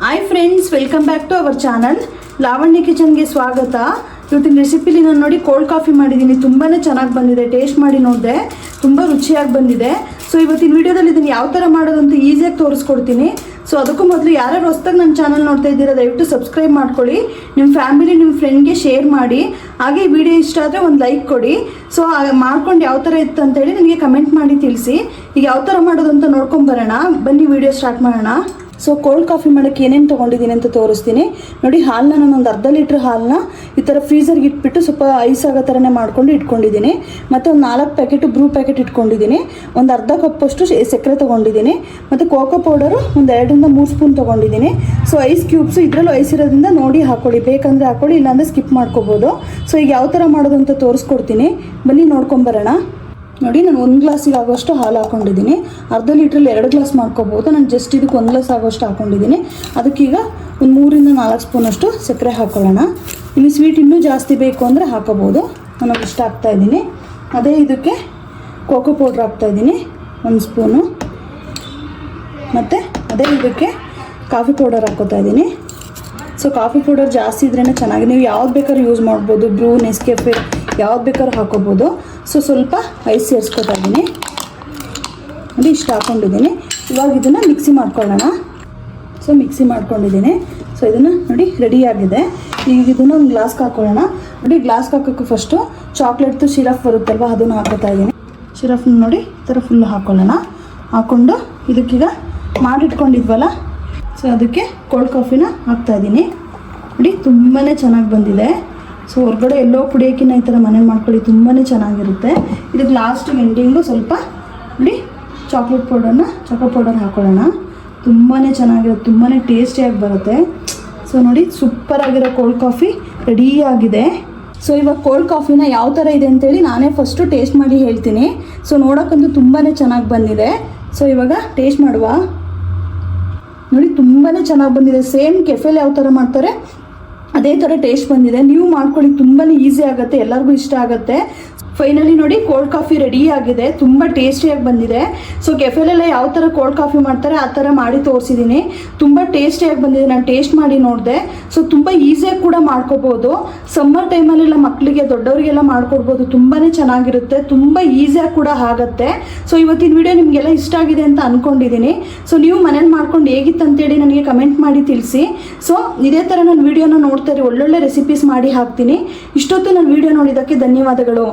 Hi friends, welcome back to our channel Lavanya ಕಿಚನ್ಗೆ ಸ್ವಾಗತ. ಇವತ್ತಿನ ರೆಸಿಪಿಲಿ ನಾನು ನೋಡಿ ಕೋಲ್ಡ್ ಕಾಫಿ ಮಾಡಿದ್ದೀನಿ. ತುಂಬಾ ಚೆನ್ನಾಗಿ ಬಂದಿದೆ. ಟೇಸ್ಟ್ ಮಾಡಿ ನೋಡಿದೆ, ತುಂಬ ರುಚಿಯಾಗಿ ಬಂದಿದೆ. ಸೊ ಇವತ್ತಿನ ವಿಡಿಯೋದಲ್ಲಿ ಇದನ್ನು ಯಾವ ಥರ ಮಾಡೋದು ಅಂತ ಈಸಿಯಾಗಿ ತೋರಿಸ್ಕೊಡ್ತೀನಿ. ಸೊ ಅದಕ್ಕೂ ಮೊದಲು ಯಾರು ಹೊಸದಾಗಿ ನನ್ನ ಚಾನಲ್ ನೋಡ್ತಾ ಇದ್ದೀರಾ ದಯವಿಟ್ಟು ಸಬ್ಸ್ಕ್ರೈಬ್ ಮಾಡ್ಕೊಳ್ಳಿ. ನಿಮ್ಮ ಫ್ಯಾಮಿಲಿ ನಿಮ್ಮ ಫ್ರೆಂಡ್ಗೆ ಶೇರ್ ಮಾಡಿ. ಹಾಗೆ ಈ ವಿಡಿಯೋ ಇಷ್ಟ ಆದರೆ ಒಂದು ಲೈಕ್ ಕೊಡಿ. ಸೊ ಮಾಡ್ಕೊಂಡು ಯಾವ ಥರ ಇತ್ತು ಅಂತೇಳಿ ನನಗೆ ಕಮೆಂಟ್ ಮಾಡಿ ತಿಳಿಸಿ. ಈಗ ಯಾವ ಥರ ಮಾಡೋದು ಅಂತ ನೋಡ್ಕೊಂಬರೋಣ. ಬನ್ನಿ ವಿಡಿಯೋ ಸ್ಟಾರ್ಟ್ ಮಾಡೋಣ. ಸೊ ಕೋಲ್ಡ್ ಕಾಫಿ ಮಾಡೋಕ್ಕೆ ಏನೇನು ತೊಗೊಂಡಿದ್ದೀನಿ ಅಂತ ತೋರಿಸ್ತೀನಿ ನೋಡಿ. ಹಾಲನ್ನ ನಾನು ಒಂದು ಅರ್ಧ ಲೀಟ್ರ್ ಹಾಲನ್ನ ಈ ಥರ ಫ್ರೀಝರ್ಗೆ ಇಟ್ಬಿಟ್ಟು ಸ್ವಲ್ಪ ಐಸ್ ಆಗೋ ಥರನೇ ಮಾಡ್ಕೊಂಡು ಇಟ್ಕೊಂಡಿದ್ದೀನಿ. ಮತ್ತು ಒಂದು 4 ಪ್ಯಾಕೆಟು ಬ್ರೂ ಪ್ಯಾಕೆಟ್ ಇಟ್ಕೊಂಡಿದ್ದೀನಿ. ಒಂದು ಅರ್ಧ ಕಪ್ಪಷ್ಟು ಸಕ್ಕರೆ ತೊಗೊಂಡಿದ್ದೀನಿ. ಮತ್ತು ಕೋಕೋ ಪೌಡರು ಒಂದು 2 ರಿಂದ 3 ಸ್ಪೂನ್ ತೊಗೊಂಡಿದ್ದೀನಿ. ಸೊ ಐಸ್ ಕ್ಯೂಬ್ಸು ಇದರಲ್ಲೂ ಐಸ್ ಇರೋದ್ರಿಂದ ನೋಡಿ ಹಾಕ್ಕೊಳ್ಳಿ, ಬೇಕಂದರೆ ಹಾಕ್ಕೊಳ್ಳಿ, ಇಲ್ಲಾಂದರೆ ಸ್ಕಿಪ್ ಮಾಡ್ಕೋಬೋದು. ಸೊ ಈಗ ಯಾವ ಥರ ಮಾಡೋದು ಅಂತ ತೋರಿಸ್ಕೊಡ್ತೀನಿ, ಬನ್ನಿ ನೋಡ್ಕೊಂಬರೋಣ. ನೋಡಿ, ನಾನು 1 ಗ್ಲಾಸಿಗೆ ಆಗೋಷ್ಟು ಹಾಲು ಹಾಕ್ಕೊಂಡಿದ್ದೀನಿ. ಅರ್ಧ ಲೀಟ್ರಲ್ಲಿ 2 ಗ್ಲಾಸ್ ಮಾಡ್ಕೋಬೋದು. ನಾನು ಜಸ್ಟ್ ಇದಕ್ಕೆ 1 ಗ್ಲಾಸ್ ಆಗೋಷ್ಟು ಹಾಕ್ಕೊಂಡಿದ್ದೀನಿ. ಅದಕ್ಕೀಗ ಒಂದು 3 ರಿಂದ 4 ಸ್ಪೂನಷ್ಟು ಸಕ್ಕರೆ ಹಾಕ್ಕೊಳ್ಳೋಣ. ನಿಮಗೆ ಸ್ವೀಟ್ ಇನ್ನೂ ಜಾಸ್ತಿ ಬೇಕು ಅಂದರೆ ಹಾಕೋಬೋದು. ನಾನು ಇಷ್ಟ ಹಾಕ್ತಾಯಿದ್ದೀನಿ. ಅದೇ ಇದಕ್ಕೆ ಕೋಕೋ ಪೌಡ್ರ್ ಹಾಕ್ತಾಯಿದ್ದೀನಿ 1 ಸ್ಪೂನು. ಮತ್ತು ಅದೇ ಇದಕ್ಕೆ ಕಾಫಿ ಪೌಡರ್ ಹಾಕ್ಕೋತಾ ಇದ್ದೀನಿ. ಸೊ ಕಾಫಿ ಪೌಡರ್ ಜಾಸ್ತಿ ಇದ್ರೇ ಚೆನ್ನಾಗಿ. ನೀವು ಯಾವ್ದು ಬೇಕಾದ್ರೂ ಯೂಸ್ ಮಾಡ್ಬೋದು. ಬ್ರೂ, ನೆಸ್ಕೆಫೆ ಯಾವ್ದು ಬೇಕಾದ್ರೂ ಹಾಕೋಬೋದು. ಸೊ ಸ್ವಲ್ಪ ಐಸ್ ಸೇರಿಸ್ಕೊತಾ ಇದ್ದೀನಿ. ನೋಡಿ, ಇಷ್ಟು ಹಾಕ್ಕೊಂಡಿದ್ದೀನಿ. ಇವಾಗ ಇದನ್ನು ಮಿಕ್ಸಿ ಮಾಡ್ಕೊಳ್ಳೋಣ. ಸೊ ಮಿಕ್ಸಿ ಮಾಡ್ಕೊಂಡಿದ್ದೀನಿ. ಸೊ ಇದನ್ನು ನೋಡಿ ರೆಡಿಯಾಗಿದೆ. ಈಗ ಇದನ್ನು ಒಂದು ಗ್ಲಾಸ್ಗೆ ಹಾಕ್ಕೊಳ್ಳೋಣ. ನೋಡಿ, ಗ್ಲಾಸ್ಗೆ ಹಾಕೋಕ್ಕೆ ಫಸ್ಟು ಚಾಕ್ಲೇಟ್ದು ಸಿರಪ್ ಬರುತ್ತಲ್ವ, ಅದನ್ನು ಹಾಕೋತಾ ಇದ್ದೀನಿ. ಸಿರಪ್ನ ನೋಡಿ ಈ ಥರ ಫುಲ್ ಹಾಕ್ಕೊಳ್ಳೋಣ. ಹಾಕ್ಕೊಂಡು ಇದಕ್ಕೀಗ ಮಾಡಿಟ್ಕೊಂಡಿದ್ವಲ್ಲ, ಸೊ ಅದಕ್ಕೆ ಕೋಲ್ಡ್ ಕಾಫಿನ ಹಾಕ್ತಾಯಿದ್ದೀನಿ. ನೋಡಿ, ತುಂಬಾ ಚೆನ್ನಾಗಿ ಬಂದಿದೆ. ಸೊ ಹೊರಗಡೆ ಎಲ್ಲೋ ಕುಡಿಯೋಕ್ಕಿಂತ ಈ ಥರ ಮನೇಲಿ ಮಾಡ್ಕೊಳ್ಳಿ, ತುಂಬಾ ಚೆನ್ನಾಗಿರುತ್ತೆ. ಇದಕ್ಕೆ ಲಾಸ್ಟ್ ಎಂಡಿಂಗು ಸ್ವಲ್ಪ ನೋಡಿ ಚಾಕೋ ಪೌಡರ್ ಹಾಕ್ಕೊಳ್ಳೋಣ. ತುಂಬಾ ಚೆನ್ನಾಗಿರುತ್ತೆ, ತುಂಬಾ ಟೇಸ್ಟಿಯಾಗಿ ಬರುತ್ತೆ. ಸೊ ನೋಡಿ, ಸೂಪರಾಗಿರೋ ಕೋಲ್ಡ್ ಕಾಫಿ ರೆಡಿಯಾಗಿದೆ. ಸೊ ಇವಾಗ ಕೋಲ್ಡ್ ಕಾಫಿನ ಯಾವ ಥರ ಇದೆ ಅಂತೇಳಿ ನಾನೇ ಫಸ್ಟು ಟೇಸ್ಟ್ ಮಾಡಿ ಹೇಳ್ತೀನಿ. ಸೊ ನೋಡೋಕ್ಕಂತೂ ತುಂಬಾ ಚೆನ್ನಾಗಿ ಬಂದಿದೆ. ಸೊ ಇವಾಗ ಟೇಸ್ಟ್ ಮಾಡುವ. ನೋಡಿ, ತುಂಬಾ ಚೆನ್ನಾಗಿ ಬಂದಿದೆ. ಸೇಮ್ ಕೆಫೆಲಿ ಯಾವ ಥರ ಮಾಡ್ತಾರೆ ಅದೇ ಥರ ಟೇಸ್ಟ್ ಬಂದಿದೆ. ನೀವು ಮಾಡ್ಕೊಳ್ಳಿ, ತುಂಬಾ ಈಸಿ ಆಗುತ್ತೆ, ಎಲ್ಲರಿಗೂ ಇಷ್ಟ ಆಗುತ್ತೆ. ಫೈನಲಿ ನೋಡಿ, ಕೋಲ್ಡ್ ಕಾಫಿ ರೆಡಿ ಆಗಿದೆ. ತುಂಬ ಟೇಸ್ಟಿಯಾಗಿ ಬಂದಿದೆ. ಸೊ ಕೆಫೆಲೆಲ್ಲ ಯಾವ ಥರ ಕೋಲ್ಡ್ ಕಾಫಿ ಮಾಡ್ತಾರೆ ಆ ಥರ ಮಾಡಿ ತೋರಿಸಿದ್ದೀನಿ. ತುಂಬ ಟೇಸ್ಟಿಯಾಗಿ ಬಂದಿದೆ. ನಾನು ಟೇಸ್ಟ್ ಮಾಡಿ ನೋಡಿದೆ. ಸೊ ತುಂಬ ಈಸಿಯಾಗಿ ಕೂಡ ಮಾಡ್ಕೋಬೋದು. ಸಮ್ಮರ್ ಟೈಮಲ್ಲೆಲ್ಲ ಮಕ್ಕಳಿಗೆ ದೊಡ್ಡವರಿಗೆಲ್ಲ ಮಾಡ್ಕೊಡ್ಬೋದು. ತುಂಬಾ ಚೆನ್ನಾಗಿರುತ್ತೆ, ತುಂಬ ಈಸಿಯಾಗಿ ಕೂಡ ಆಗುತ್ತೆ. ಸೊ ಇವತ್ತಿನ ವಿಡಿಯೋ ನಿಮಗೆಲ್ಲ ಇಷ್ಟ ಆಗಿದೆ ಅಂತ ಅಂದ್ಕೊಂಡಿದ್ದೀನಿ. ಸೊ ನೀವು ಮನೇಲಿ ಮಾಡ್ಕೊಂಡು ಹೇಗಿತ್ತು ಅಂತೇಳಿ ನನಗೆ ಕಮೆಂಟ್ ಮಾಡಿ ತಿಳಿಸಿ. ಸೊ ಇದೇ ಥರ ನಾನು ವಿಡಿಯೋನ ನೋಡ್ತಾರೆ, ಒಳ್ಳೊಳ್ಳೆ ರೆಸಿಪೀಸ್ ಮಾಡಿ ಹಾಕ್ತೀನಿ. ಇಷ್ಟೊತ್ತು ನಾನು ವಿಡಿಯೋ ನೋಡಿದ್ದಕ್ಕೆ ಧನ್ಯವಾದಗಳು.